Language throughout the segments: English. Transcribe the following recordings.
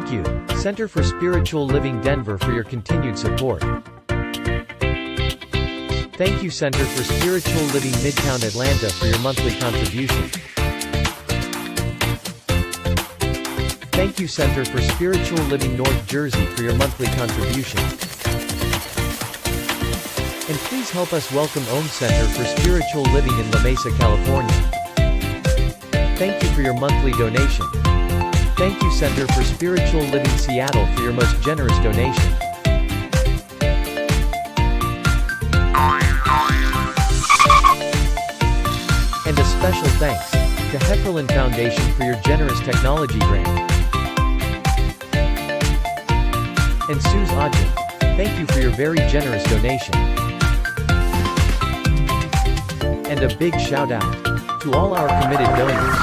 Thank you, Center for Spiritual Living Denver, for your continued support. Thank you, Center for Spiritual Living Midtown Atlanta, for your monthly contribution. Thank you, Center for Spiritual Living North Jersey, for your monthly contribution. And please help us welcome Om Center for Spiritual Living in La Mesa, California. Thank you for your monthly donation. Thank you, Center for Spiritual Living Seattle, for your most generous donation. And a special thanks to Heckerland Foundation for your generous technology grant. And Suze Odgen, thank you for your very generous donation. And a big shout out to all our committed donors.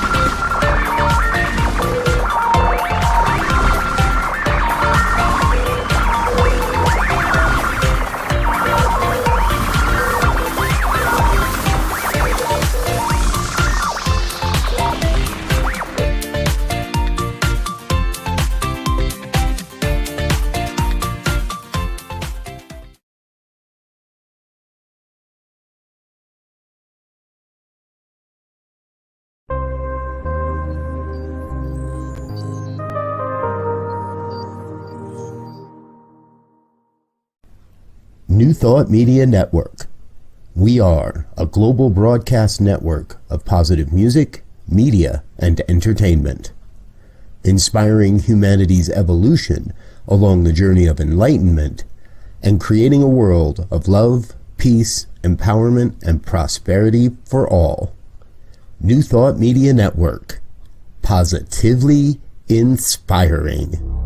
New Thought Media Network. We are a global broadcast network of positive music, media, and entertainment, inspiring humanity's evolution along the journey of enlightenment and creating a world of love, peace, empowerment, and prosperity for all. New Thought Media Network. Positively inspiring.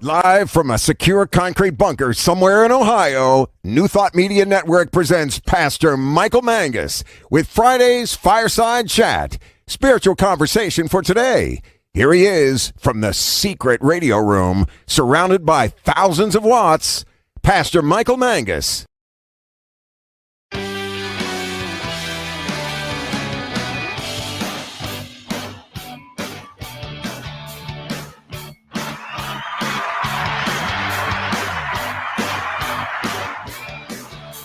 Live from a secure concrete bunker somewhere in Ohio, New Thought Media Network presents Pastor Michael Mangus with Friday's Fireside Chat, spiritual conversation for today. Here he is from the secret radio room, surrounded by thousands of watts, Pastor Michael Mangus.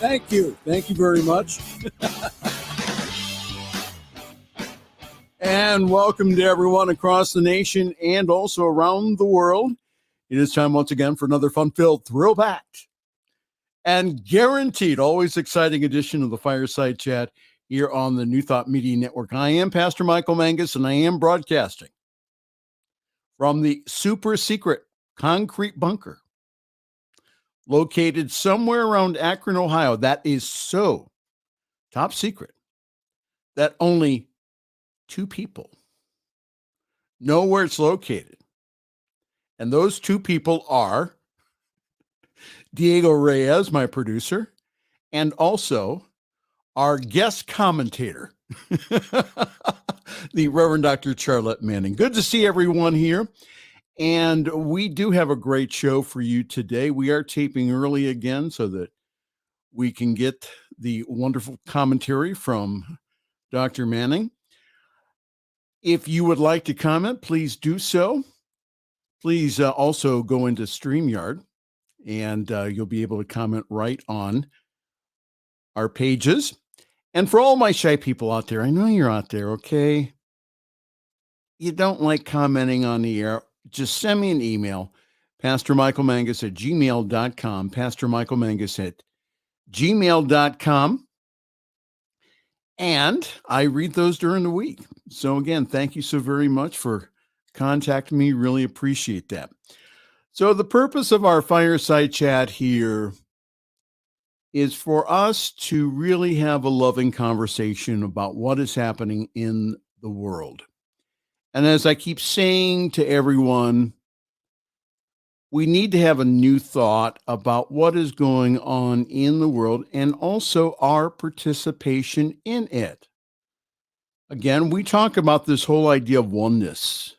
Thank you. Thank you very much. And welcome to everyone across the nation and also around the world. It is time once again for another fun-filled, thrill-packed, and guaranteed, always exciting edition of the Fireside Chat here on the New Thought Media Network. I am Pastor Michael Mangus, and I am broadcasting from the super secret concrete bunker located somewhere around Akron, Ohio. That is so top secret that only two people know where it's located. And those two people are Diego Reyes, my producer, and also our guest commentator, the Reverend Dr. Charlette Manning. Good to see everyone here. And we do have a great show for you today. We are taping early again so that we can get the wonderful commentary from Dr. Manning. If you would like to comment, please do so. Please also go into StreamYard, and you'll be able to comment right on our pages. And for all my shy people out there, I know you're out there, okay? You don't like commenting on the air. Just send me an email, pastormichaelmangus@gmail.com, pastormichaelmangus@gmail.com, and I read those during the week. So again, thank you so very much for contacting me. Really appreciate that. So the purpose of our Fireside Chat here is for us to really have a loving conversation about what is happening in the world. And as I keep saying to everyone, we need to have a new thought about what is going on in the world and also our participation in it. Again, we talk about this whole idea of oneness.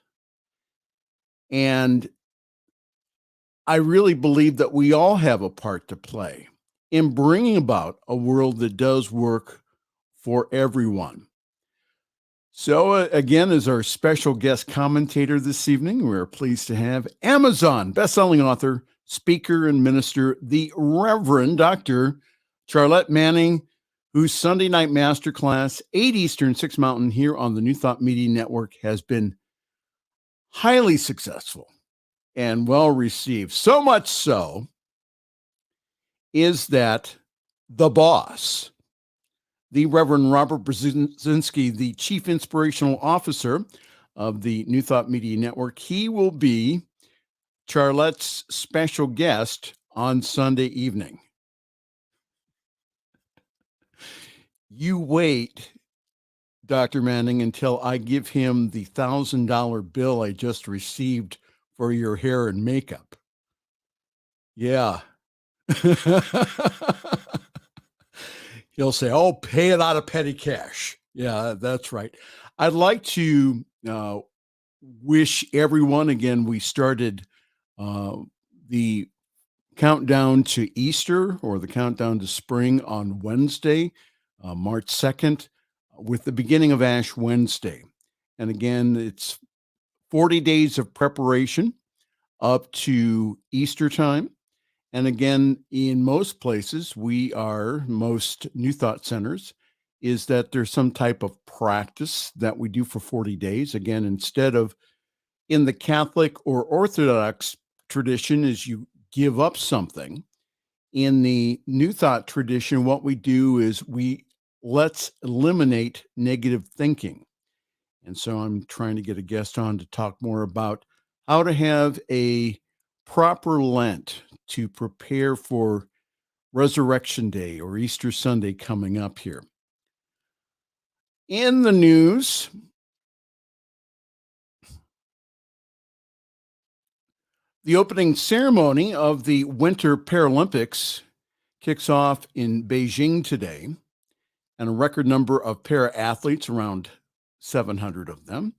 And I really believe that we all have a part to play. in bringing about a world that does work for everyone. So again, as our special guest commentator this evening, we're pleased to have Amazon bestselling author, speaker, and minister, the Reverend Dr. Charlette Manning, whose Sunday night masterclass, 8 Eastern, 6 Mountain, here on the New Thought Media Network has been highly successful and well received. So much so is that the boss, the Reverend Robert Brzezinski, the Chief Inspirational Officer of the New Thought Media Network, he will be Charlette's special guest on Sunday evening. You wait, Dr. Manning, until I give him the $1,000 bill I just received for your hair and makeup. Yeah. He'll say, "Oh, pay it out of petty cash." Yeah, that's right. I'd like to wish everyone, again, we started the countdown to Easter, or the countdown to spring, on Wednesday, March 2nd, with the beginning of Ash Wednesday. And again, it's 40 days of preparation up to Easter time. And again, in most places, most New Thought centers, is that there's some type of practice that we do for 40 days. Again, instead of in the Catholic or Orthodox tradition is you give up something. In the New Thought tradition, what we do is let's eliminate negative thinking. And so I'm trying to get a guest on to talk more about how to have a proper Lent to prepare for Resurrection Day or Easter Sunday coming up here. In the news, the opening ceremony of the Winter Paralympics kicks off in Beijing today, and a record number of para-athletes, around 700 of them,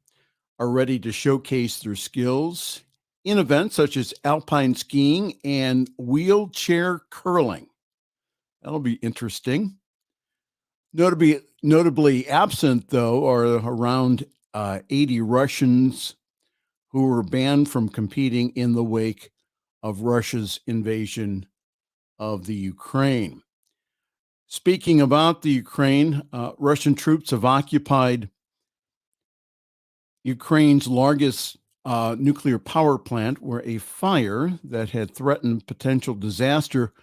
are ready to showcase their skills in events such as alpine skiing and wheelchair curling. That'll be interesting. Notably absent, though, are around 80 Russians who were banned from competing in the wake of Russia's invasion of the Ukraine. Speaking about the Ukraine, Russian troops have occupied Ukraine's largest nuclear power plant, where a fire that had threatened potential disaster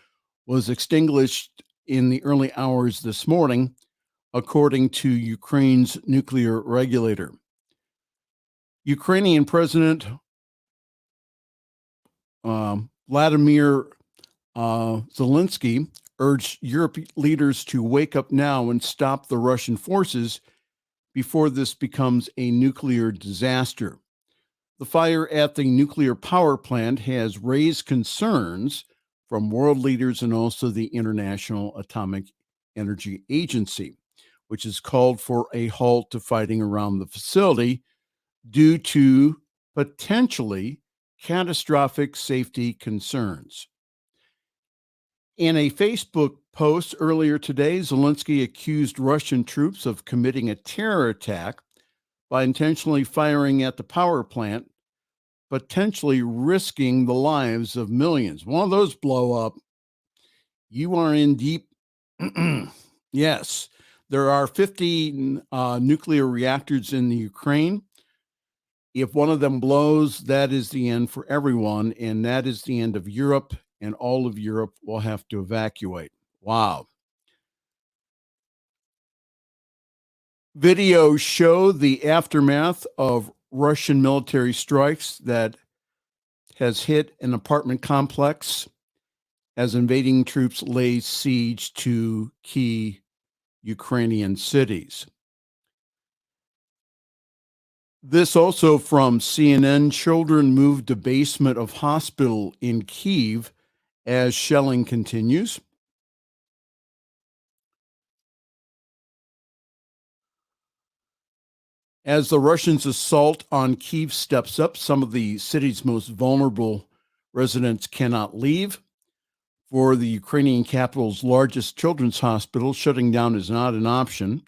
was extinguished in the early hours this morning, according to Ukraine's nuclear regulator. Ukrainian President Vladimir Zelensky urged Europe leaders to wake up now and stop the Russian forces before this becomes a nuclear disaster. The fire at the nuclear power plant has raised concerns from world leaders and also the International Atomic Energy Agency, which has called for a halt to fighting around the facility due to potentially catastrophic safety concerns. In a Facebook post earlier today, Zelensky accused Russian troops of committing a terror attack by intentionally firing at the power plant, potentially risking the lives of millions. One of those blow up, you are in deep. Yes, there are 50 nuclear reactors in the Ukraine. If one of them blows, that is the end for everyone, and that is the end of Europe, and all of Europe will have to evacuate. Wow. Videos show the aftermath of Russian military strikes that has hit an apartment complex as invading troops lay siege to key Ukrainian cities. This also from CNN: children moved to basement of hospital in Kyiv as shelling continues. As the Russians' assault on Kyiv steps up, some of the city's most vulnerable residents cannot leave. For the Ukrainian capital's largest children's hospital, shutting down is not an option,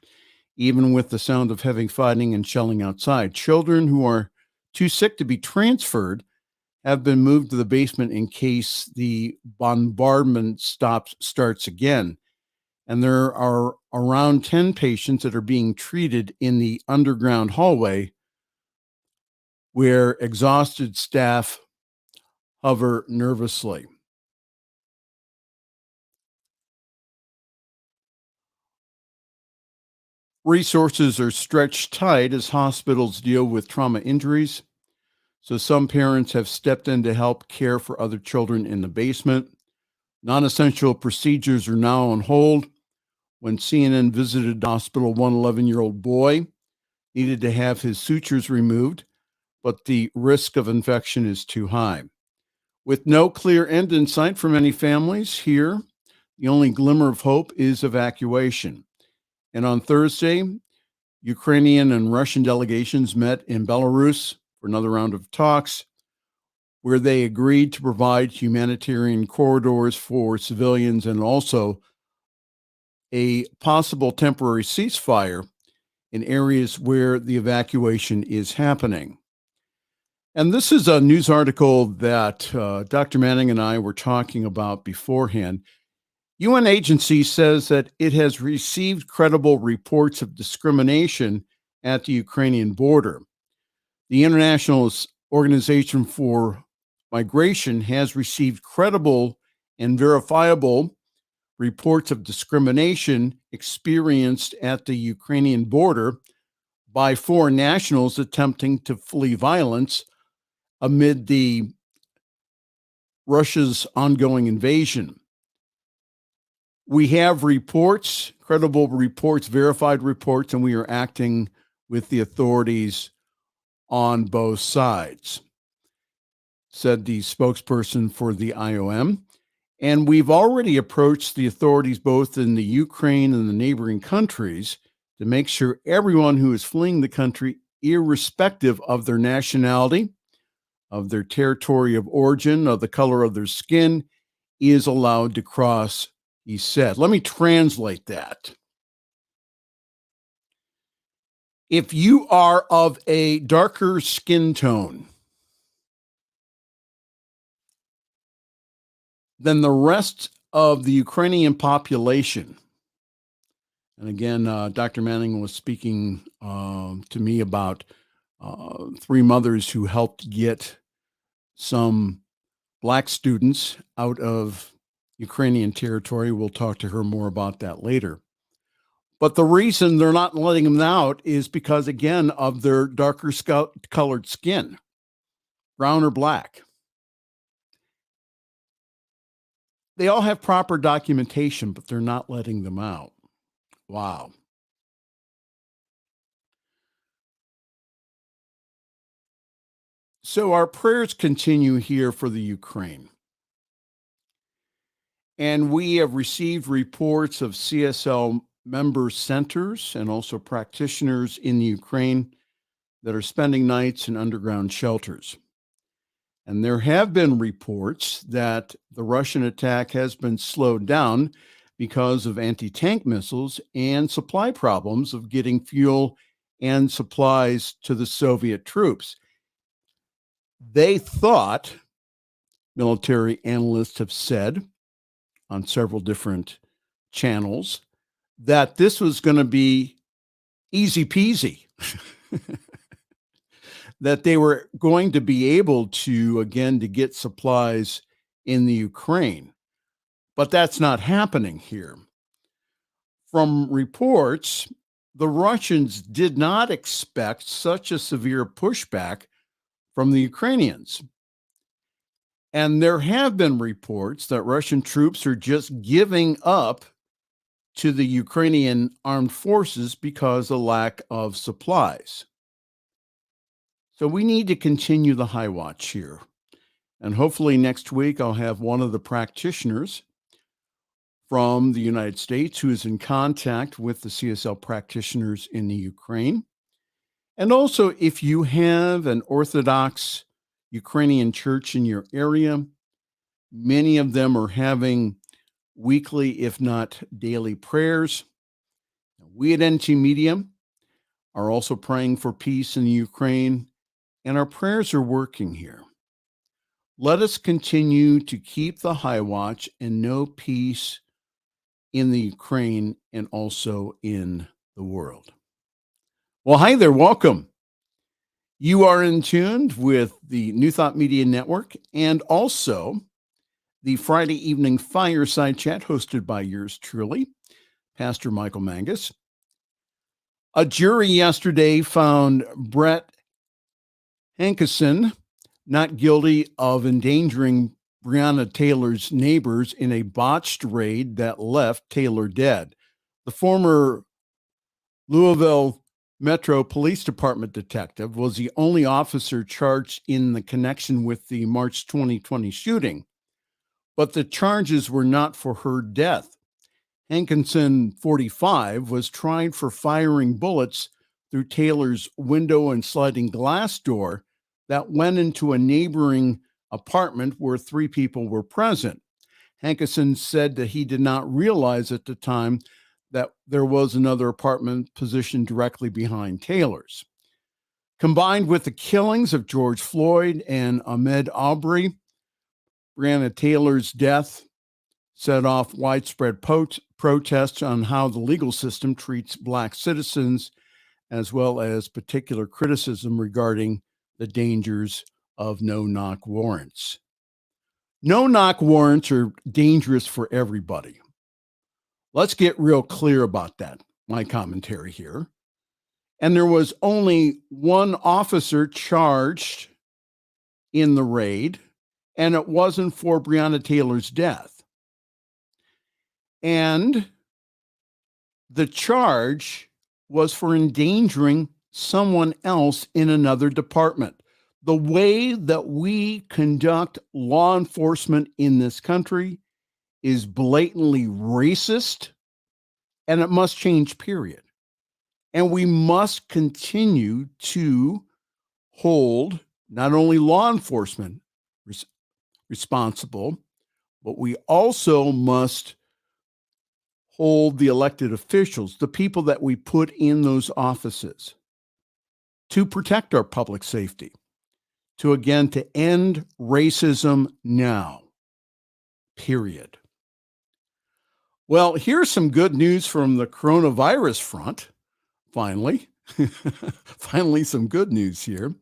even with the sound of heavy fighting and shelling outside. Children who are too sick to be transferred have been moved to the basement in case the bombardment starts again. And there are around 10 patients that are being treated in the underground hallway where exhausted staff hover nervously. Resources are stretched tight as hospitals deal with trauma injuries. So some parents have stepped in to help care for other children in the basement. Non-essential procedures are now on hold. When CNN visited the hospital, one 11-year-old boy needed to have his sutures removed, but the risk of infection is too high. With no clear end in sight for many families here, the only glimmer of hope is evacuation. And on Thursday, Ukrainian and Russian delegations met in Belarus for another round of talks, where they agreed to provide humanitarian corridors for civilians and also a possible temporary ceasefire in areas where the evacuation is happening. And this is a news article that Dr. Manning and I were talking about beforehand. UN agency says that it has received credible reports of discrimination at the Ukrainian border. The International Organization for Migration has received credible and verifiable reports of discrimination experienced at the Ukrainian border by foreign nationals attempting to flee violence amid Russia's ongoing invasion. We have reports, credible reports, verified reports, and we are acting with the authorities on both sides, said the spokesperson for the IOM. And we've already approached the authorities both in the Ukraine and the neighboring countries to make sure everyone who is fleeing the country, irrespective of their nationality, of their territory of origin, of the color of their skin, is allowed to cross, he said. Let me translate that. If you are of a darker skin tone than the rest of the Ukrainian population, and again, Dr. Manning was speaking to me about three mothers who helped get some Black students out of Ukrainian territory. We'll talk to her more about that later. But the reason they're not letting them out is because, again, of their darker colored skin, brown or black. They all have proper documentation, but they're not letting them out. Wow. So our prayers continue here for the Ukraine. And we have received reports of CSL member centers and also practitioners in the Ukraine that are spending nights in underground shelters. And there have been reports that the Russian attack has been slowed down because of anti-tank missiles and supply problems of getting fuel and supplies to the Soviet troops. They thought, military analysts have said on several different channels, that this was going to be easy peasy, that they were going to be able to, again, to get supplies in the Ukraine. But that's not happening here. From reports, the Russians did not expect such a severe pushback from the Ukrainians. And there have been reports that Russian troops are just giving up to the Ukrainian armed forces because of lack of supplies. So we need to continue the high watch here. And hopefully next week I'll have one of the practitioners from the United States who is in contact with the CSL practitioners in the Ukraine. And also, if you have an Orthodox Ukrainian church in your area, Many of them are having weekly, if not daily prayers. We at NT Media are also praying for peace in the Ukraine, and our prayers are working here. Let us continue to keep the high watch and know peace in the Ukraine and also in the world. Well, hi there. Welcome. You are in tune with the New Thought Media Network and also the Friday evening Fireside Chat hosted by yours truly, Pastor Michael Mangus. A jury yesterday found Brett Hankison not guilty of endangering Breonna Taylor's neighbors in a botched raid that left Taylor dead. The former Louisville Metro Police Department detective was the only officer charged in the connection with the March 2020 shooting, but the charges were not for her death. Hankinson, 45, was tried for firing bullets through Taylor's window and sliding glass door that went into a neighboring apartment where 3 people were present. Hankinson said that he did not realize at the time that there was another apartment positioned directly behind Taylor's. Combined with the killings of George Floyd and Ahmaud Arbery, Breonna Taylor's death set off widespread protests on how the legal system treats Black citizens, as well as particular criticism regarding the dangers of no-knock warrants. No-knock warrants are dangerous for everybody. Let's get real clear about that, my commentary here. And there was only one officer charged in the raid, and it wasn't for Breonna Taylor's death. And the charge was for endangering someone else in another department. The way that we conduct law enforcement in this country is blatantly racist, and it must change, period. And we must continue to hold not only law enforcement responsible, but we also must hold the elected officials, the people that we put in those offices, to protect our public safety, to end racism now, period. Well, here's some good news from the coronavirus front. Finally, some good news here.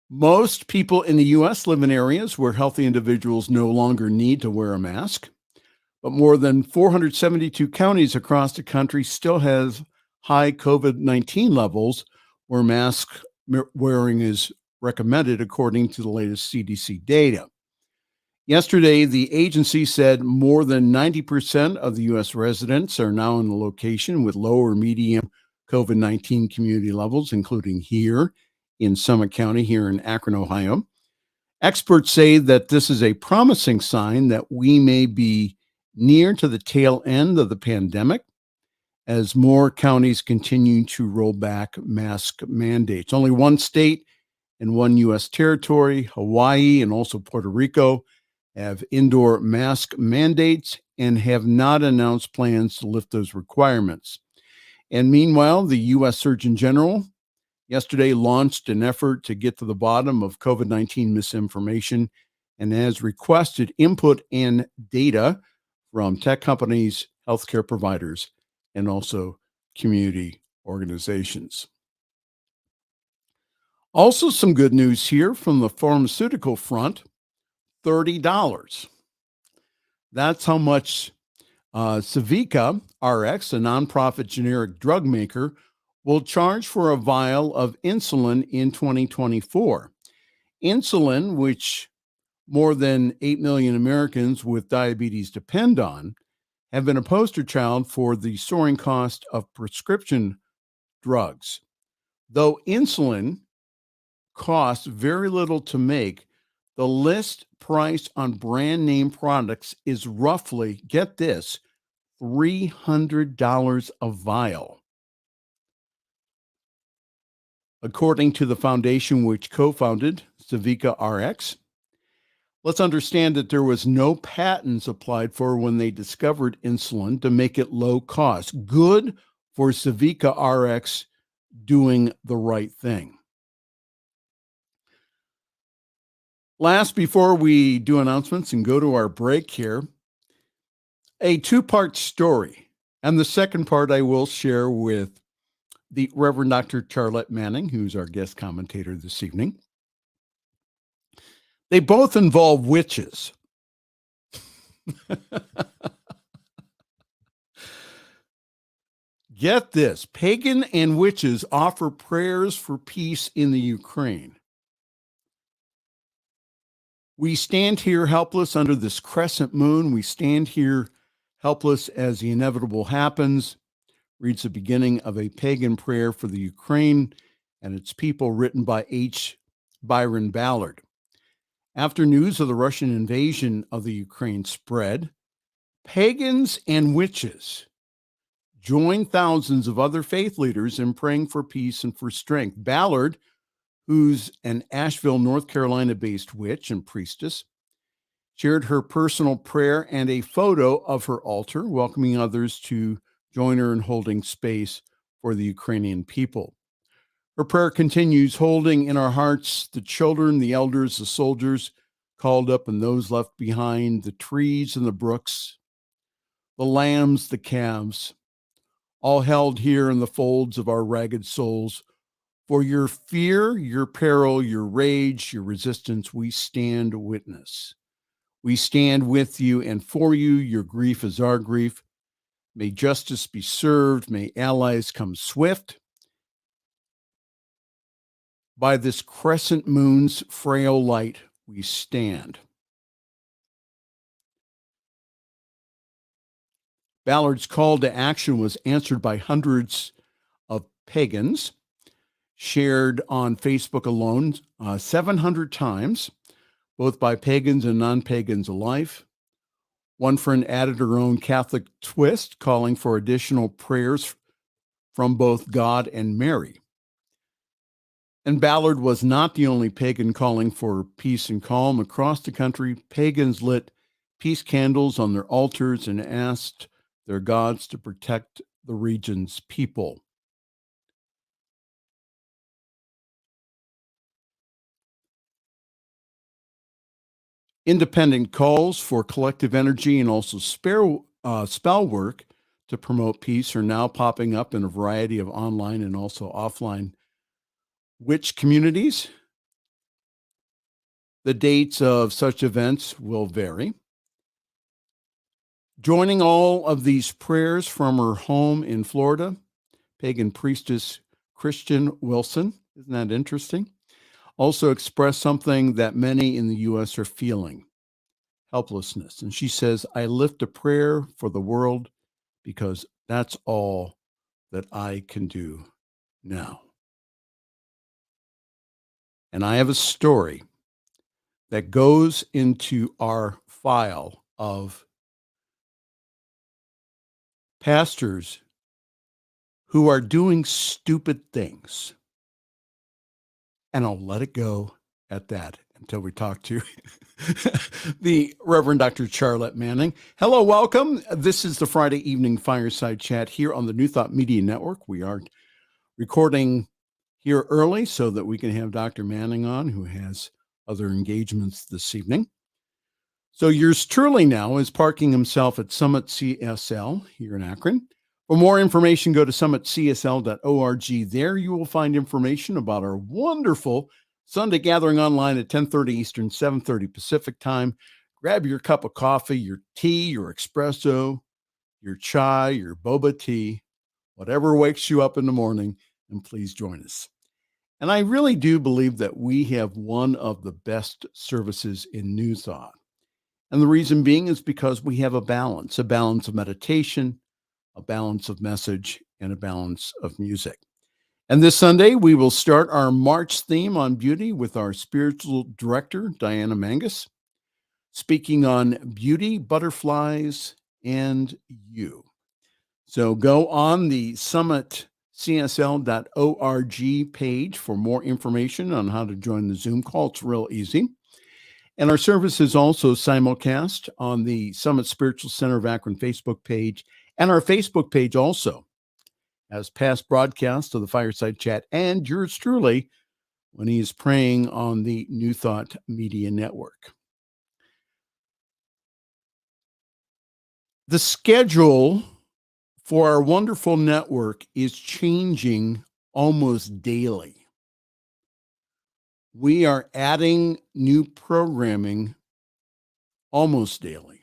Most people in the U.S. live in areas where healthy individuals no longer need to wear a mask, but more than 472 counties across the country still have high COVID-19 levels where mask wearing is recommended, according to the latest CDC data. Yesterday, the agency said more than 90% of the U.S. residents are now in a location with low or medium COVID-19 community levels, including here in Summit County, here in Akron, Ohio. Experts say that this is a promising sign that we may be near to the tail end of the pandemic as more counties continue to roll back mask mandates. Only one state and one U.S. territory, Hawaii and also Puerto Rico, have indoor mask mandates and have not announced plans to lift those requirements. And meanwhile, the U.S. Surgeon General yesterday launched an effort to get to the bottom of COVID-19 misinformation and has requested input and data from tech companies, healthcare providers, and also community organizations. Also, some good news here from the pharmaceutical front. $30. That's how much Civica RX, a nonprofit generic drug maker, will charge for a vial of insulin in 2024. Insulin, which more than 8 million Americans with diabetes depend on, have been a poster child for the soaring cost of prescription drugs. Though insulin costs very little to make, the list price on brand name products is roughly, get this, $300 a vial. According to the foundation which co-founded Civica RX, Let's understand that there was no patents applied for when they discovered insulin to make it low cost. Good for Civica RX doing the right thing. Last, before we do announcements and go to our break here, a two-part story. And the second part I will share with the Reverend Dr. Charlette Manning, who's our guest commentator this evening. They both involve witches. Get this, pagan and witches offer prayers for peace in the Ukraine. We stand here helpless under this crescent moon. We stand here helpless as the inevitable happens. Reads the beginning of a pagan prayer for the Ukraine and its people, written by H. Byron Ballard. After news of the Russian invasion of the Ukraine spread, pagans and witches joined thousands of other faith leaders in praying for peace and for strength. Ballard, who's an Asheville, North Carolina-based witch and priestess, shared her personal prayer and a photo of her altar, welcoming others to join her in holding space for the Ukrainian people. Her prayer continues, holding in our hearts the children, the elders, the soldiers called up and those left behind, the trees and the brooks, the lambs, the calves, all held here in the folds of our ragged souls. For your fear, your peril, your rage, your resistance, we stand witness. We stand with you and for you. Your grief is our grief. May justice be served. May allies come swift. By this crescent moon's frail light, we stand. Ballard's call to action was answered by hundreds of pagans, shared on Facebook alone 700 times, both by pagans and non-pagans alike. One friend added her own Catholic twist, calling for additional prayers from both God and Mary. And Ballard was not the only pagan calling for peace and calm. Across the country, pagans lit peace candles on their altars and asked their gods to protect the region's people. Independent calls for collective energy and also spell work to promote peace are now popping up in a variety of online and also offline witch communities. The dates of such events will vary. Joining all of these prayers from her home in Florida, pagan priestess Christian Wilson, isn't that interesting? Also expressed something that many in the U.S. are feeling, helplessness. And she says, I lift a prayer for the world because that's all that I can do now. And I have a story that goes into our file of pastors who are doing stupid things. And I'll let it go at that until we talk to the Reverend Dr. Charlette Manning. Hello, welcome. This is the Friday evening Fireside Chat here on the New Thought Media Network. We are recording here early so that we can have Dr. Manning on, who has other engagements this evening. So yours truly now is parking himself at Summit CSL here in Akron. For more information, go to summitcsl.org. There you will find information about our wonderful Sunday gathering online at 10:30 Eastern, 7:30 Pacific time. Grab your cup of coffee, your tea, your espresso, your chai, your boba tea, whatever wakes you up in the morning, and please join us. And I really do believe that we have one of the best services in New Thought. And the reason being is because we have a balance of meditation, a balance of message, and a balance of music. And this Sunday, we will start our March theme on beauty with our spiritual director, Diana Mangus, speaking on beauty, butterflies, and you. So go on the summitcsl.org page for more information on how to join the Zoom call. It's real easy. And our service is also simulcast on the Summit Spiritual Center of Akron Facebook page, and our Facebook page also has past broadcasts of the Fireside Chat and yours truly when he is praying on the New Thought Media Network. The schedule for our wonderful network is changing almost daily. We are adding new programming almost daily.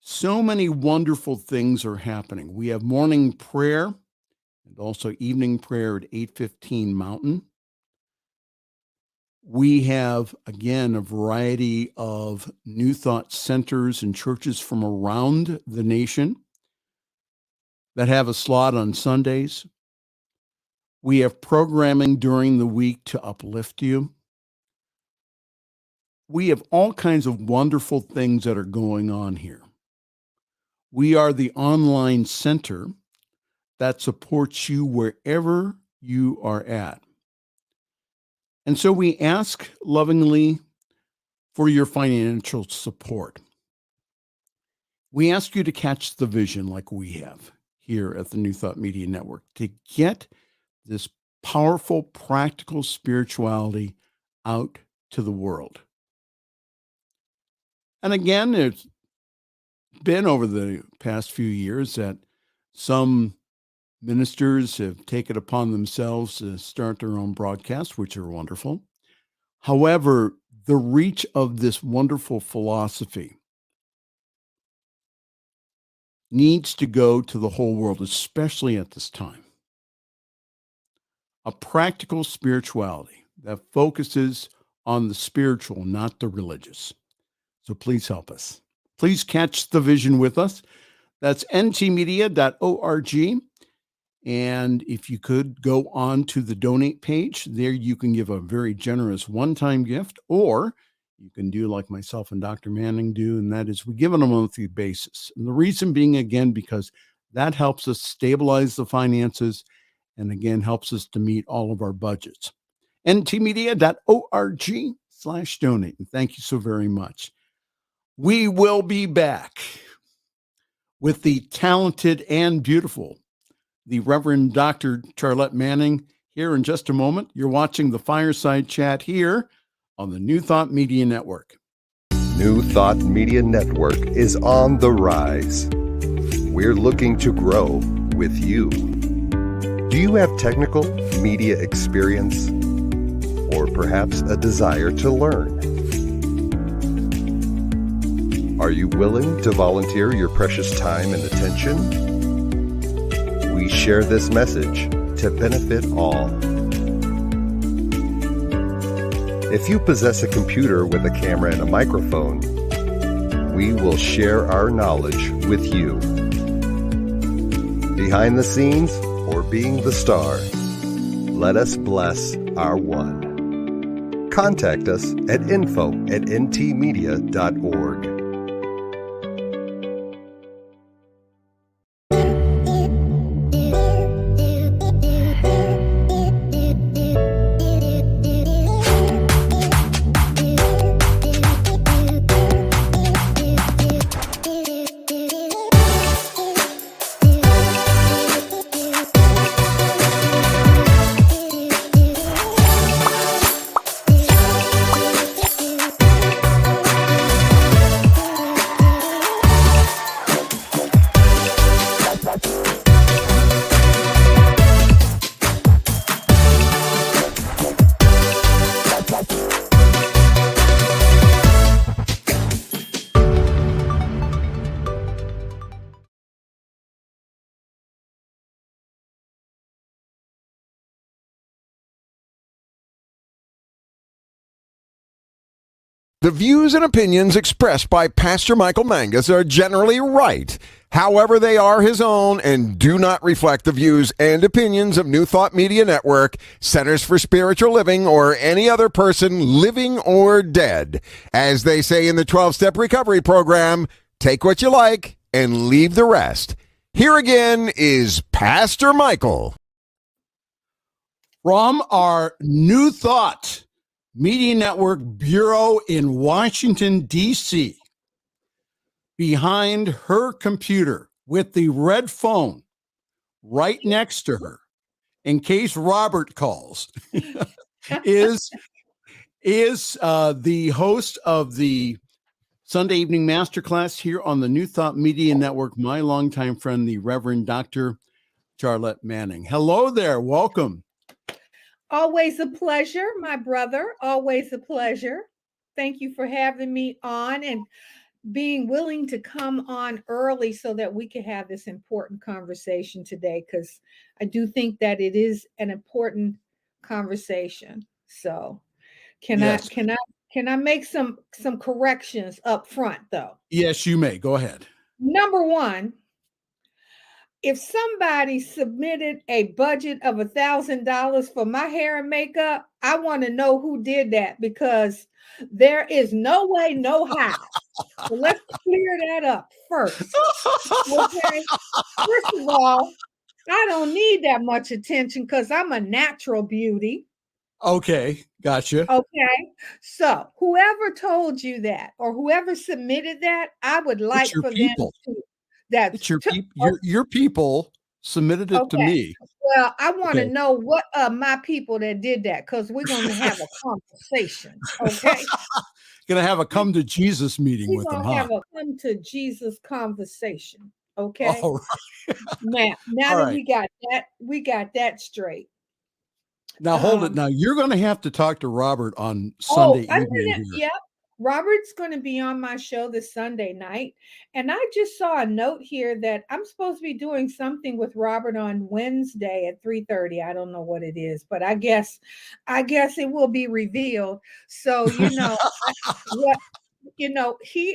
So many wonderful things are happening. We have morning prayer and also evening prayer at 8:15 Mountain. We have, again, a variety of New Thought centers and churches from around the nation that have a slot on Sundays. We have programming during the week to uplift you. We have all kinds of wonderful things that are going on here. We are the online center that supports you wherever you are at. And so we ask lovingly for your financial support. We ask you to catch the vision like we have here at the New Thought Media Network to get this powerful, practical spirituality out to the world. And again, it's been over the past few years that some ministers have taken upon themselves to start their own broadcasts, which are wonderful. However, the reach of this wonderful philosophy needs to go to the whole world, especially at this time. A practical spirituality that focuses on the spiritual, not the religious. So please help us. Please catch the vision with us. That's ntmedia.org. And if you could go on to the donate page, there you can give a very generous one-time gift, or you can do like myself and Dr. Manning do, and that is we give on a monthly basis. And the reason being, again, because that helps us stabilize the finances and, again, helps us to meet all of our budgets. ntmedia.org/donate. And thank you so very much. We will be back with the talented and beautiful the Reverend Dr. Charlette Manning here in just a moment. You're watching the Fireside Chat here on the New Thought Media Network. New Thought Media Network is on the rise. We're looking to grow with you. Do you have technical media experience or perhaps a desire to learn? Are you willing to volunteer your precious time and attention? We share this message to benefit all. If you possess a computer with a camera and a microphone, we will share our knowledge with you. Behind the scenes or being the star, let us bless our one. Contact us at info@ntmedia.org. The views and opinions expressed by Pastor Michael Mangus are generally right. However, they are his own and do not reflect the views and opinions of New Thought Media Network, Centers for Spiritual Living, or any other person living or dead. As they say in the 12-Step Recovery Program, take what you like and leave the rest. Here again is Pastor Michael. From our New Thought Media Network Bureau in Washington, D.C. Behind her computer with the red phone right next to her, in case Robert calls, is the host of the Sunday Evening Masterclass here on the New Thought Media Network, my longtime friend, the Reverend Dr. Charlette Manning. Hello there. Welcome. Always a pleasure, my brother. Always a pleasure. Thank you for having me on and being willing to come on early so that we can have this important conversation today, because I do think that it is an important conversation. So can I make some corrections up front though? Yes, you may. Go ahead. Number one, if somebody submitted a budget of $1,000 for my hair and makeup, I want to know who did that, because there is no way, no how. So let's clear that up first. Okay. First of all, I don't need that much attention because I'm a natural beauty. Okay, gotcha. Okay. So whoever told you that or whoever submitted that, I would like for people. them to. That's your people submitted it to me. Well, I want to know what my people that did that, because we're going to have a conversation. Okay. Gonna have a come to Jesus meeting with them, huh? Have a come to Jesus conversation. Okay. All right. Now that we got that straight. Now hold it. Now you're gonna have to talk to Robert on Sunday evening. Yep. Robert's going to be on my show this Sunday night. And I just saw a note here that I'm supposed to be doing something with Robert on Wednesday at 3:30. I don't know what it is, but I guess it will be revealed. So, he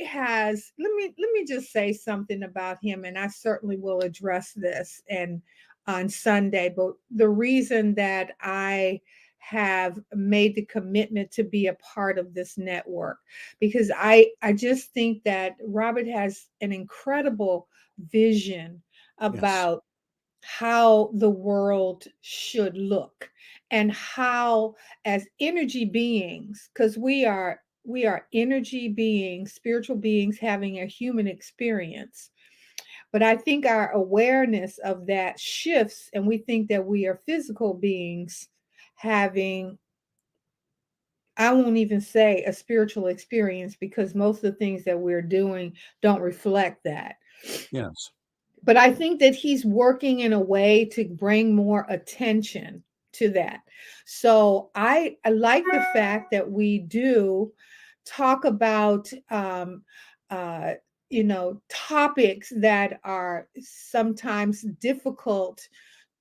has, let me just say something about him, and I certainly will address this and on Sunday. But the reason that I have made the commitment to be a part of this network, because I just think that Robert has an incredible vision about how the world should look, and how, as energy beings, because we are energy beings, spiritual beings having a human experience. But I think our awareness of that shifts, and we think that we are physical beings having, I won't even say a spiritual experience, because most of the things that we're doing don't reflect that. Yes. But I think that he's working in a way to bring more attention to that. So I like the fact that we do talk about, topics that are sometimes difficult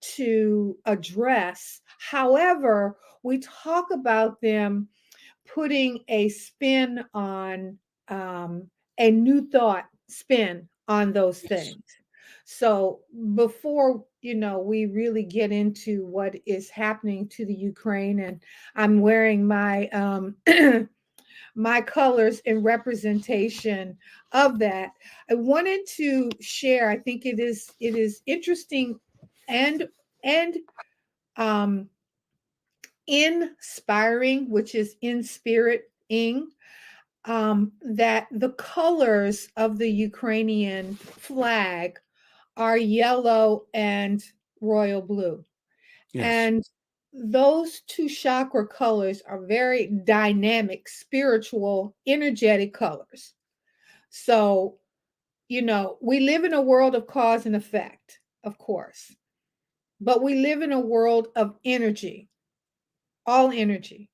to address. However, we talk about them putting a spin on, a new thought spin on those things. So before, we really get into what is happening to the Ukraine, and I'm wearing my my colors in representation of that, I wanted to share. I think it is interesting and inspiring, which is inspiriting, that the colors of the Ukrainian flag are yellow and royal blue. Yes. And those two chakra colors are very dynamic, spiritual, energetic colors. So, we live in a world of cause and effect, of course, but we live in a world of energy, all energy.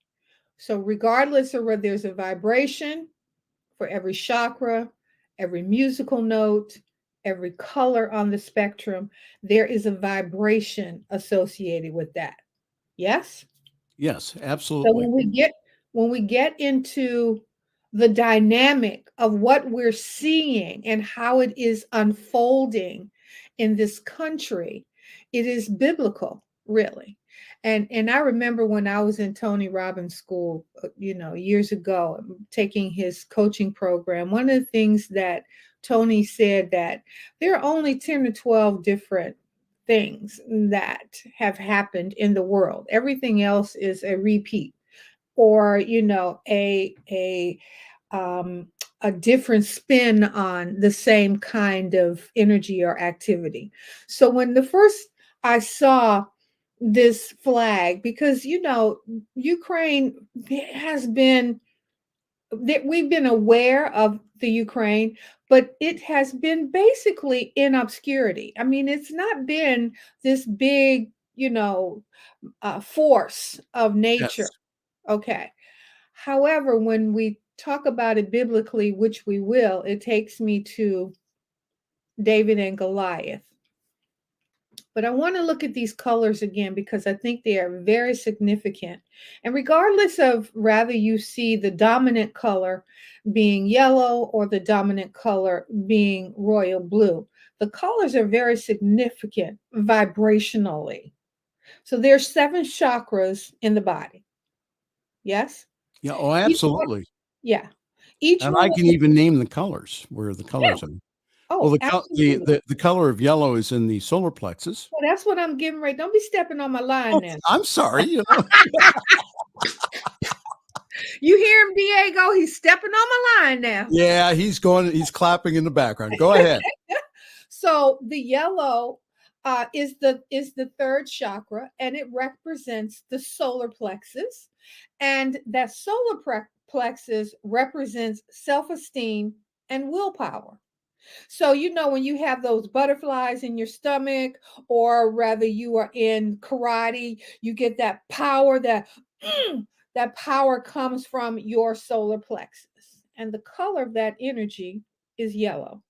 So regardless of whether there's a vibration for every chakra, every musical note, every color on the spectrum, there is a vibration associated with that. Yes? Yes, absolutely. So when we get into the dynamic of what we're seeing and how it is unfolding in this country, it is biblical, really. And I remember when I was in Tony Robbins' school, years ago, taking his coaching program, one of the things that Tony said, that there are only 10 or 12 different things that have happened in the world. Everything else is a repeat. or a different spin on the same kind of energy or activity. So when the first I saw this flag, because Ukraine has been that we've been aware of the Ukraine, but it has been basically in obscurity. I mean, it's not been this big, force of nature. Yes. Okay. However, when we talk about it biblically, which we will, it takes me to David and Goliath. But I want to look at these colors again because I think they are very significant. And regardless of whether you see the dominant color being yellow or the dominant color being royal blue, the colors are very significant vibrationally. So there's 7 chakras in the body. Yes? Yeah. Oh, Each one, absolutely. yeah. Each And one I of can them, even name the colors where the yeah. colors are. Well, Oh, absolutely. the color of yellow is in the solar plexus. Well, that's what I'm getting ready. Don't be stepping on my line Oh, now. I'm sorry. You hear him, Diego? He's stepping on my line now. Yeah, he's clapping in the background. Go ahead. So the yellow is the third chakra, and it represents the solar plexus, and that solar plexus represents self-esteem and willpower. So, when you have those butterflies in your stomach, or rather you are in karate, you get that power, that power comes from your solar plexus. And the color of that energy is yellow.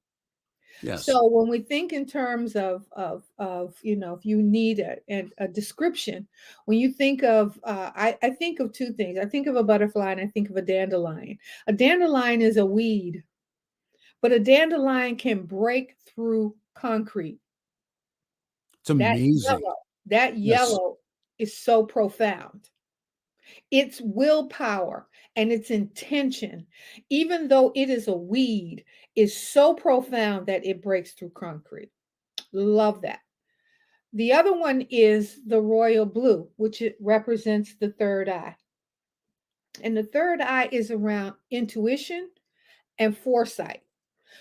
Yes. So when we think in terms of if you need a description, when you think of I think of two things. I think of a butterfly and I think of a dandelion. A dandelion is a weed, but a dandelion can break through concrete. It's That amazing. yellow, that Yes. yellow is so profound. Its willpower and its intention, even though it is a weed, is so profound that it breaks through concrete. Love that. The other one is the royal blue, which it represents the third eye. And the third eye is around intuition and foresight.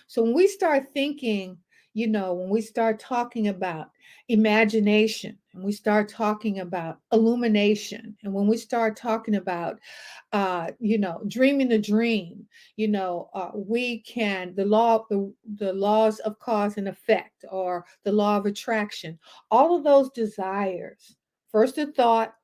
So when we start thinking, when we start talking about imagination, and we start talking about illumination, and when we start talking about, dreaming the dream, we can the laws of cause and effect, or the law of attraction, all of those desires. First a thought,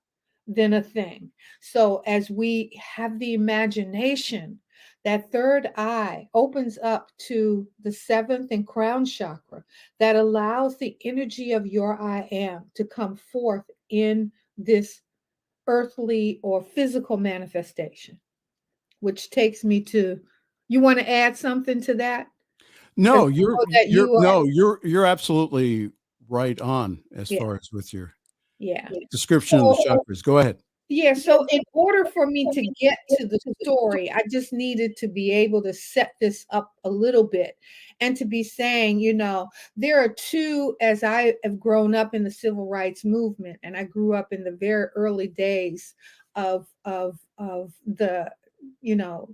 then a thing. So as we have the imagination, that third eye opens up to the seventh and crown chakra that allows the energy of your I am to come forth in this earthly or physical manifestation, which takes me to, you want to add something to that? 'Cause No, I know that you are, you're absolutely right on as yeah, far as with your yeah. description of the So chakras. Go ahead. yeah, so in order for me to get to the story, I just needed to be able to set this up a little bit and to be saying, there are two, as I have grown up in the civil rights movement, and I grew up in the very early days of the, you know,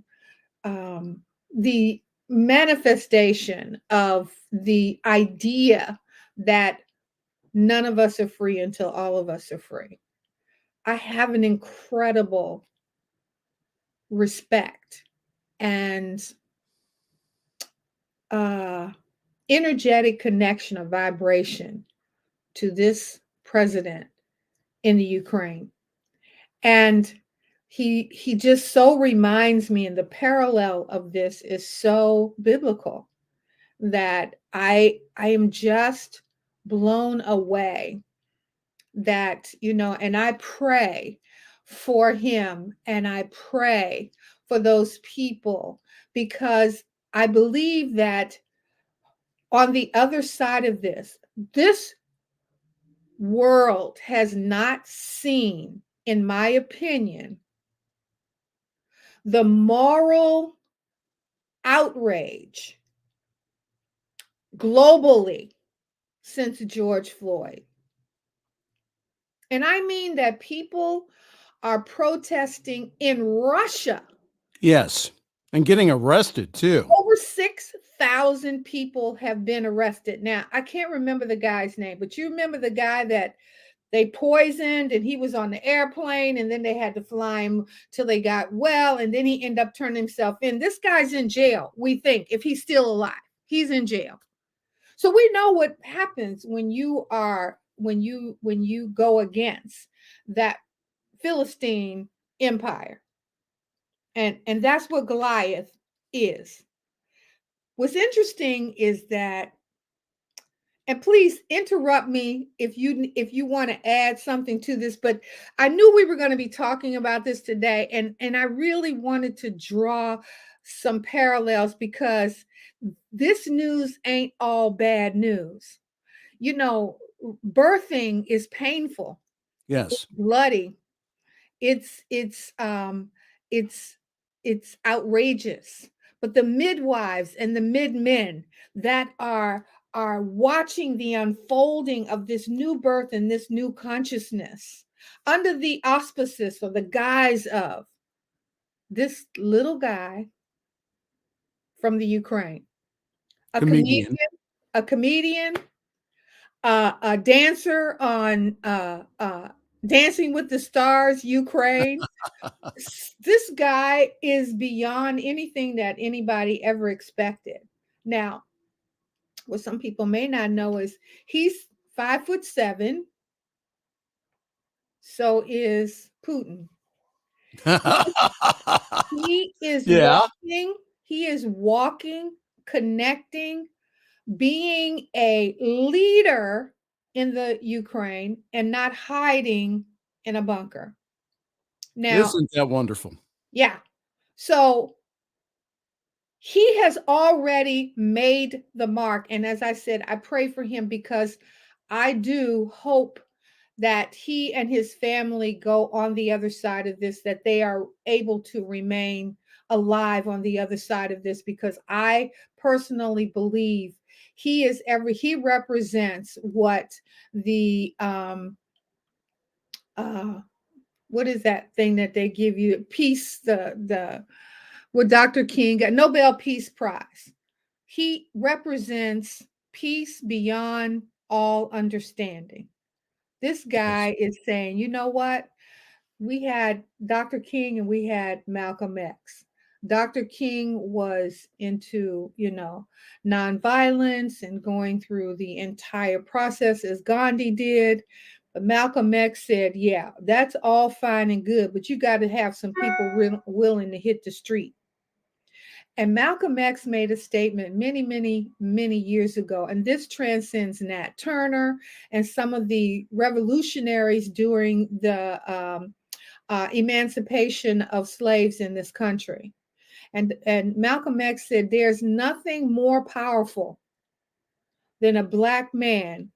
the manifestation of the idea that none of us are free until all of us are free. I have an incredible respect and uh, energetic connection of vibration to this president in the Ukraine. And he just so reminds me, and the parallel of this is so biblical, that I am just blown away that, and I pray for him, and I pray for those people, because I believe that on the other side of this world has not seen, in my opinion, the moral outrage globally since George Floyd. And I mean that people are protesting in Russia. Yes. And getting arrested too. Over 6,000 people have been arrested. Now, I can't remember the guy's name, but you remember the guy that they poisoned and he was on the airplane and then they had to fly him till they got well. And then he ended up turning himself in. This guy's in jail, we think, if he's still alive. He's in jail. So we know what happens when you go against that Philistine empire. And that's what Goliath is. What's interesting is that, and please interrupt me if you want to add something to this, but I knew we were going to be talking about this today, and I really wanted to draw some parallels because this news ain't all bad news. You know, birthing is painful. Yes. It's bloody. It's outrageous. But the midwives and the midmen that are watching the unfolding of this new birth and this new consciousness under the auspices or the guise of this little guy from the Ukraine, a comedian, a dancer on Dancing with the Stars, Ukraine. This guy is beyond anything that anybody ever expected. Now, what some people may not know is he's 5'7". So is Putin. He is walking. He is walking, connecting, being a leader in the Ukraine and not hiding in a bunker. Now, isn't that wonderful? Yeah. So he has already made the mark. And as I said, I pray for him because I do hope that he and his family go on the other side of this, that they are able to remain alive on the other side of this, because I personally believe he represents what the what is that thing that they give you? Peace, what Dr. King got, Nobel Peace Prize. He represents peace beyond all understanding. This guy is saying, you know what? We had Dr. King and we had Malcolm X. Dr. King was into, nonviolence and going through the entire process as Gandhi did. But Malcolm X said, yeah, that's all fine and good, but you got to have some people willing to hit the street. And Malcolm X made a statement many, many, many years ago, and this transcends Nat Turner and some of the revolutionaries during the emancipation of slaves in this country. And Malcolm X said, there's nothing more powerful than a Black man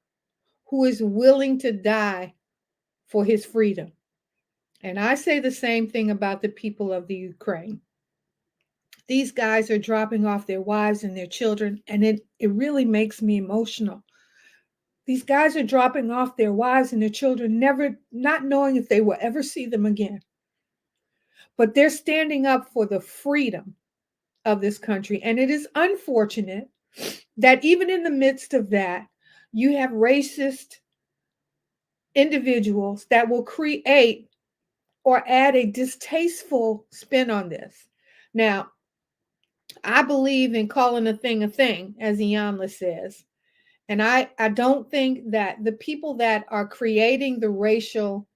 who is willing to die for his freedom. And I say the same thing about the people of the Ukraine. These guys are dropping off their wives and their children, and it really makes me emotional. These guys are dropping off their wives and their children, not knowing if they will ever see them again. But they're standing up for the freedom of this country. And it is unfortunate that even in the midst of that, you have racist individuals that will create or add a distasteful spin on this. Now, I believe in calling a thing, as Iyanla says. And I don't think that the people that are creating the racial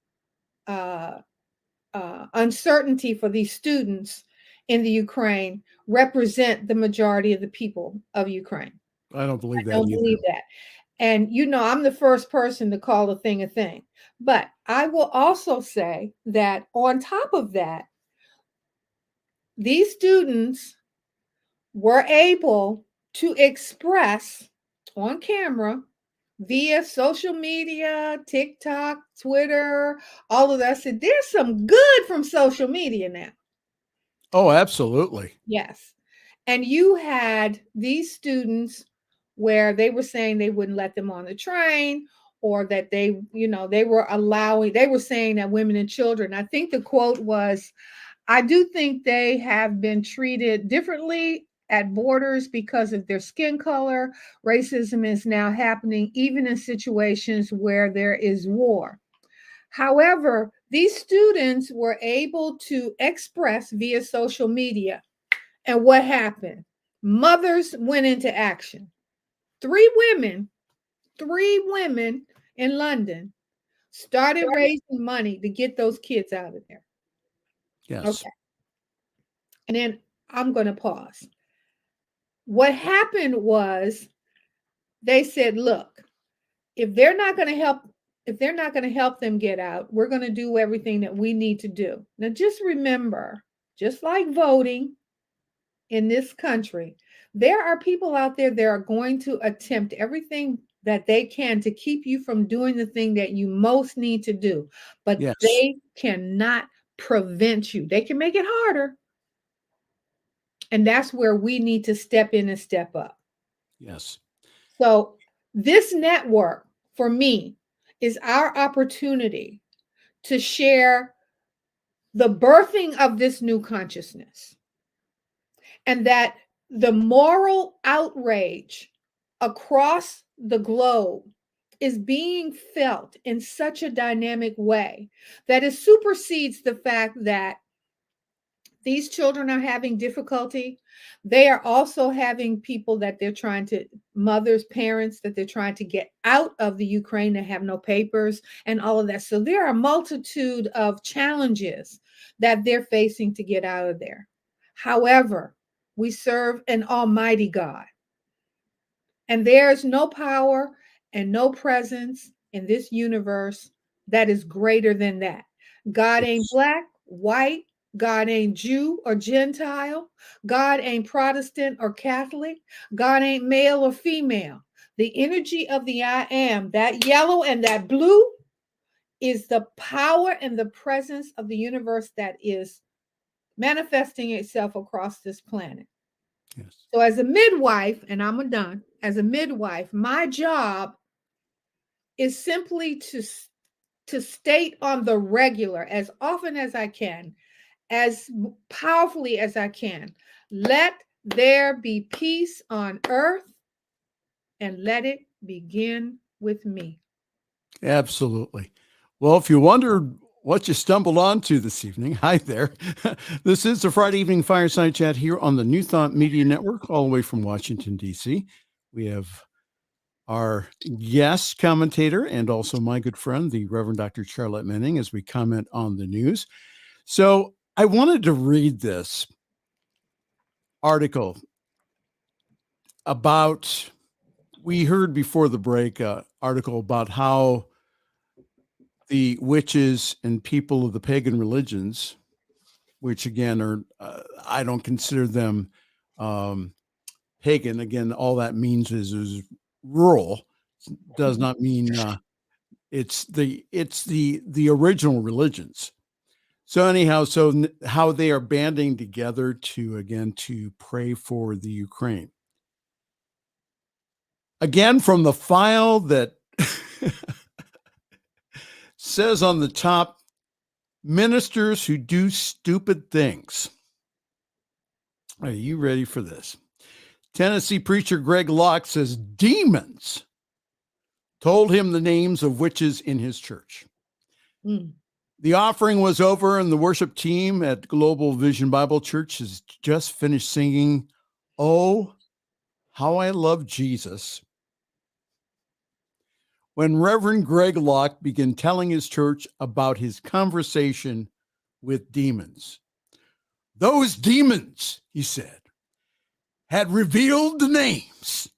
uncertainty for these students in the Ukraine represent the majority of the people of Ukraine. I don't believe that. I don't believe that. And, I'm the first person to call a thing. But I will also say that on top of that, these students were able to express on camera via social media, TikTok, Twitter, all of that. I said, there's some good from social media now. Oh, absolutely. Yes. And you had these students where they were saying they wouldn't let them on the train, or that they, they were saying that women and children, I think the quote was, I do think they have been treated differently at borders because of their skin color. Racism is now happening even in situations where there is war. However, these students were able to express via social media. And what happened? Mothers went into action. Three women in London started raising money to get those kids out of there. Yes. Okay. And then I'm going to pause. What happened was they said, look, if they're not going to help them get out, we're going to do everything that we need to do. Now, just remember, just like voting in this country, there are people out there that are going to attempt everything that they can to keep you from doing the thing that you most need to do. But Yes. they cannot prevent you. They can make it harder. And that's where we need to step in and step up. Yes. So this network, for me, is our opportunity to share the birthing of this new consciousness, and that the moral outrage across the globe is being felt in such a dynamic way that it supersedes the fact that these children are having difficulty. They are also having people that they're trying to, mothers, parents that they're trying to get out of the Ukraine that have no papers and all of that. So there are a multitude of challenges that they're facing to get out of there. However, we serve an almighty God. And there's no power and no presence in this universe that is greater than that. God ain't black, white. God ain't Jew or Gentile. God ain't Protestant or Catholic. God ain't male or female. The energy of the I am, that yellow and that blue, is the power and the presence of the universe that is manifesting itself across this planet. Yes. So as a midwife, and I'm done, as a midwife, my job is simply to state on the regular, as often as I can, as powerfully as I can, let there be peace on earth, and let it begin with me. Absolutely. Well, if you wondered what you stumbled onto this evening, hi there. This is the Friday evening Fireside Chat here on the New Thought Media Network, all the way from Washington, D.C. We have our guest commentator and also my good friend, the Reverend Dr. Charlette Manning, as we comment on the news. So I wanted to read this article about, we heard before the break, article about how the witches and people of the pagan religions, which again are, I don't consider them pagan. Again, all that means is rural. Does not mean it's the original religions. So anyhow, how they are banding together to pray for the Ukraine. Again, from the file that says on the top, ministers who do stupid things. Are you ready for this? Tennessee preacher Greg Locke says demons told him the names of witches in his church. The offering was over, and the worship team at Global Vision Bible Church has just finished singing, "Oh, How I Love Jesus," when Reverend Greg Locke began telling his church about his conversation with demons. Those demons, he said, had revealed the names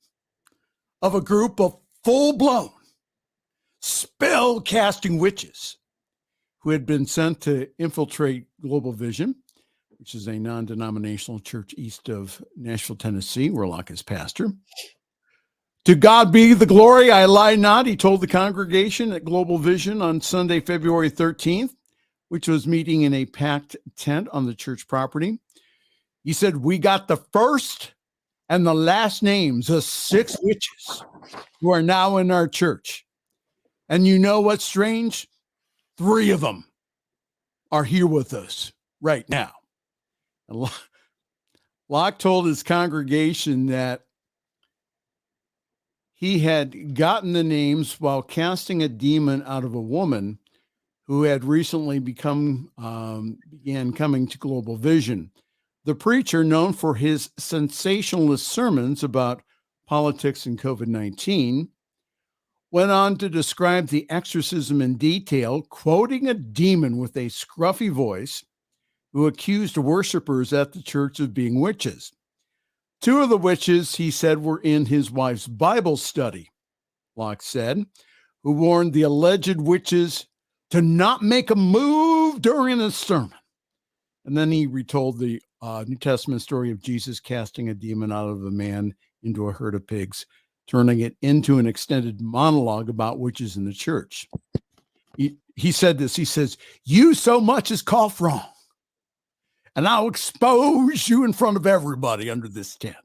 of a group of full-blown, spell-casting witches who had been sent to infiltrate Global Vision, which is a non-denominational church east of Nashville, Tennessee, where Locke is pastor. To God be the glory, I lie not, he told the congregation at Global Vision on Sunday, February 13th, which was meeting in a packed tent on the church property. He said, we got the first and the last names of 6 witches who are now in our church. And you know what's strange? 3 of them are here with us right now. And Locke told his congregation that he had gotten the names while casting a demon out of a woman who had recently began coming to Global Vision. The preacher, known for his sensationalist sermons about politics and COVID-19, went on to describe the exorcism in detail, quoting a demon with a scruffy voice who accused worshipers at the church of being witches. 2 of the witches, he said, were in his wife's Bible study, Locke said, who warned the alleged witches to not make a move during the sermon. And then he retold the New Testament story of Jesus casting a demon out of a man into a herd of pigs, turning it into an extended monologue about witches in the church. He said this, he says, "You so much as cough wrong, and I'll expose you in front of everybody under this tent."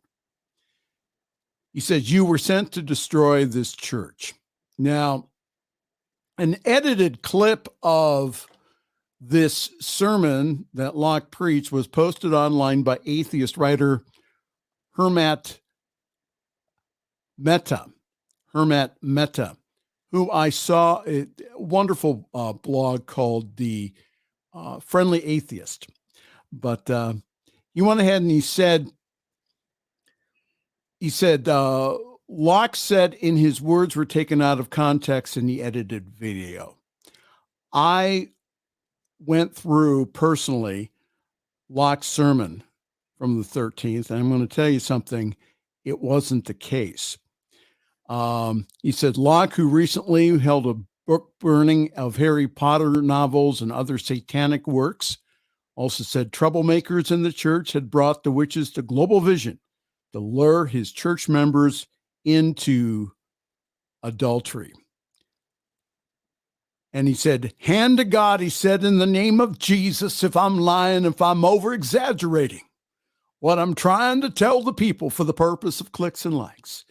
He says, "You were sent to destroy this church." Now, an edited clip of this sermon that Locke preached was posted online by atheist writer Hermat Mehta, who I saw a wonderful blog called The Friendly Atheist. But he went ahead and he said, Locke said in his words were taken out of context in the edited video. I went through personally Locke's sermon from the 13th, and I'm going to tell you something. It wasn't the case. He said, Locke, who recently held a book burning of Harry Potter novels and other satanic works, also said troublemakers in the church had brought the witches to Global Vision to lure his church members into adultery. And he said, hand to God, he said, in the name of Jesus, if I'm lying, if I'm over-exaggerating what I'm trying to tell the people for the purpose of clicks and likes,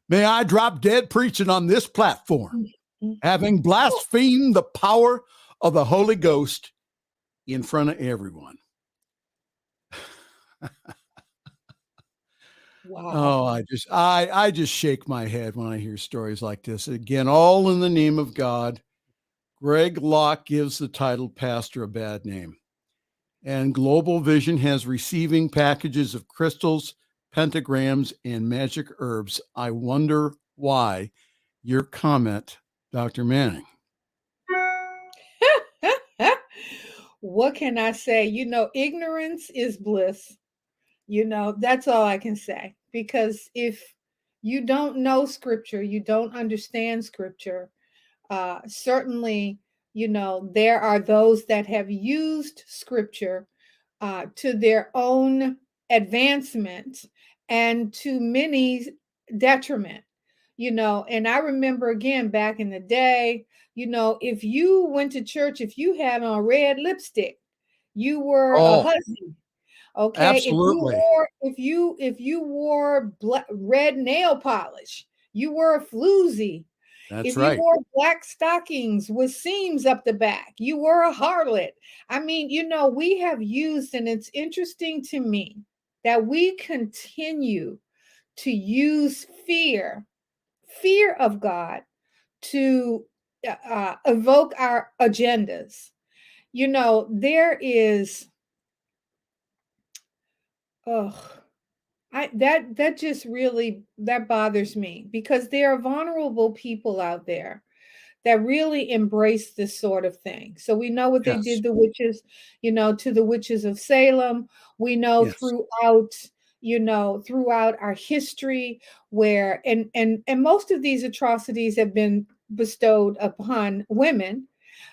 may I drop dead preaching on this platform, having blasphemed the power of the Holy Ghost in front of everyone. Wow. Oh, I just shake my head when I hear stories like this. Again, all in the name of God. Greg Locke gives the titled pastor a bad name. And Global Vision has receiving packages of crystals, pentagrams, and magic herbs. I wonder why. Your comment, Dr. Manning. What can I say? Ignorance is bliss. That's all I can say. Because if you don't know scripture, you don't understand scripture, certainly, there are those that have used scripture to their own advancement and to many's detriment, and I remember again back in the day, if you went to church, if you had on red lipstick, you were a hussy. Okay. Absolutely. If you wore red nail polish, you were a floozy. That's If right. you wore black stockings with seams up the back, you were a harlot. I mean, we have used, and it's interesting to me that we continue to use fear of God to evoke our agendas. There is, that just really, that bothers me, because there are vulnerable people out there that really embrace this sort of thing. So we know what they Yes. did, the witches, to the witches of Salem. We know Yes. throughout our history where, and most of these atrocities have been bestowed upon women.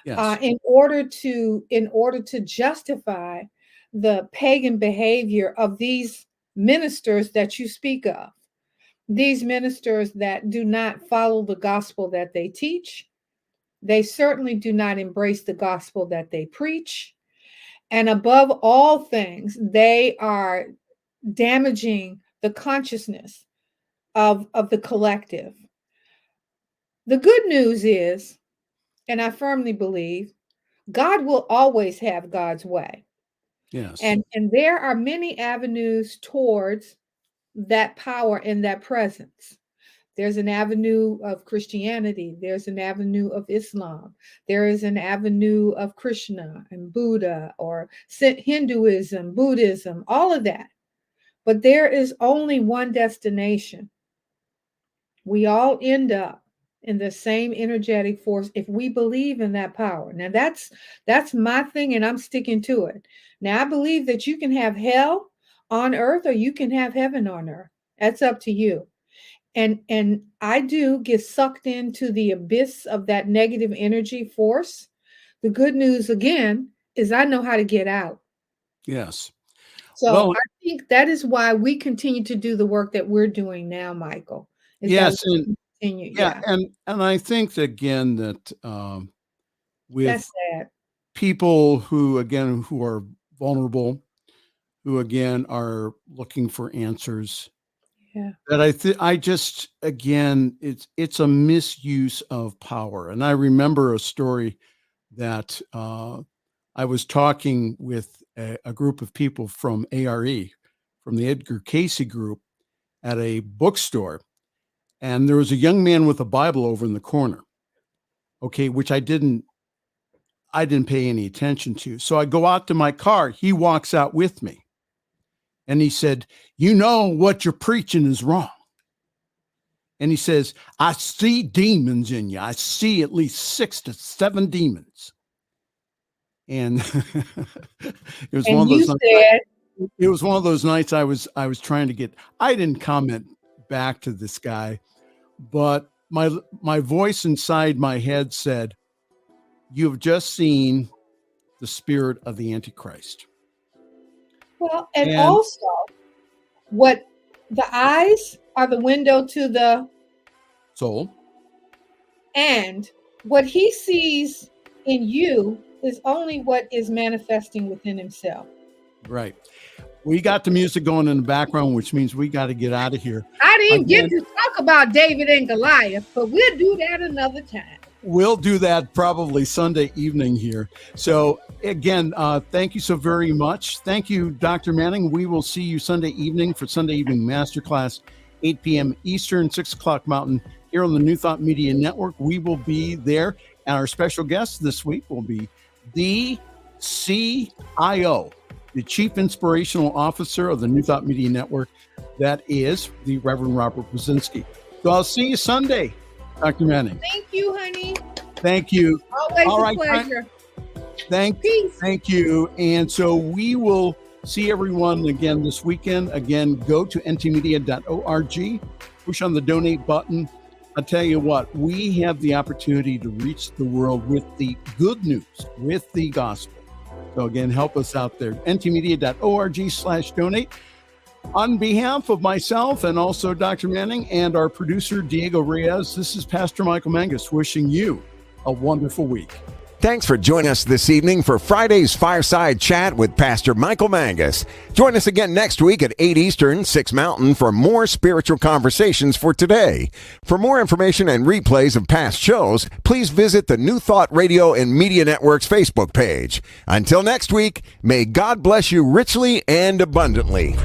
Yes. In order to justify the pagan behavior of these ministers that you speak of, these ministers that do not follow the gospel that they teach. They certainly do not embrace the gospel that they preach. And above all things, they are damaging the consciousness of the collective. The good news is and I firmly believe God will always have God's way. Yes. And there are many avenues towards that power and that presence. There's an avenue of Christianity. There's an avenue of Islam. There is an avenue of Krishna and Buddha or Hinduism, Buddhism, all of that. But there is only one destination. We all end up in the same energetic force if we believe in that power. Now that's my thing, and I'm sticking to it. Now I believe that you can have hell on earth or you can have heaven on earth. That's up to you. And I do get sucked into the abyss of that negative energy force. The good news again is I know how to get out. Yes. So Well, I think that is why we continue to do the work that we're doing now, Michael. yes, and Continue. yeah, and I think that, again, that with That's sad. people who are vulnerable, who again are looking for answers, Yeah. that I just, again, it's a misuse of power. And I remember a story that I was talking with a group of people from ARE, from the Edgar Casey group, at a bookstore. And there was a young man with a Bible over in the corner, okay, which I didn't pay any attention to. So I go out to my car. He walks out with me. And he said, "You know what you're preaching is wrong." And he says, "I see demons in you. I see at least 6 to 7 demons." And it was And one of you those said, it was one of those nights I was trying to get, I didn't comment back to this guy, but my voice inside my head said, "You've just seen the spirit of the Antichrist." well, and And also what the eyes are the window to the, so, and what he sees in you is only what is manifesting within himself. right. We got the music going in the background, which means we got to get out of here. I didn't get Again, to talk about David and Goliath, but we'll do that another time. we'll do that probably Sunday evening here. So again, thank you so very much. Thank you, Dr. Manning. We will see you Sunday evening for Sunday Evening Masterclass, 8 p.m. Eastern, 6 o'clock Mountain, here on the New Thought Media Network. We will be there. And our special guest this week will be the CIO, the Chief Inspirational Officer of the New Thought Media Network. That is the Reverend Robert Brzezinski. So I'll see you Sunday, Dr. Manning. Thank you, honey. Thank you. Always All a right, pleasure. Thank you. And so we will see everyone again this weekend. Again, go to ntmedia.org, push on the donate button. I'll tell you what, we have the opportunity to reach the world with the good news, with the gospel. So again, help us out there. ntmedia.org/donate. On behalf of myself and also Dr. Manning and our producer, Diego Reyes, this is Pastor Michael Mangus wishing you a wonderful week. Thanks for joining us this evening for Friday's Fireside Chat with Pastor Michael Mangus. Join us again next week at 8 Eastern, 6 Mountain for more spiritual conversations for today. For more information and replays of past shows, please visit the New Thought Radio and Media Network's Facebook page. Until next week, may God bless you richly and abundantly.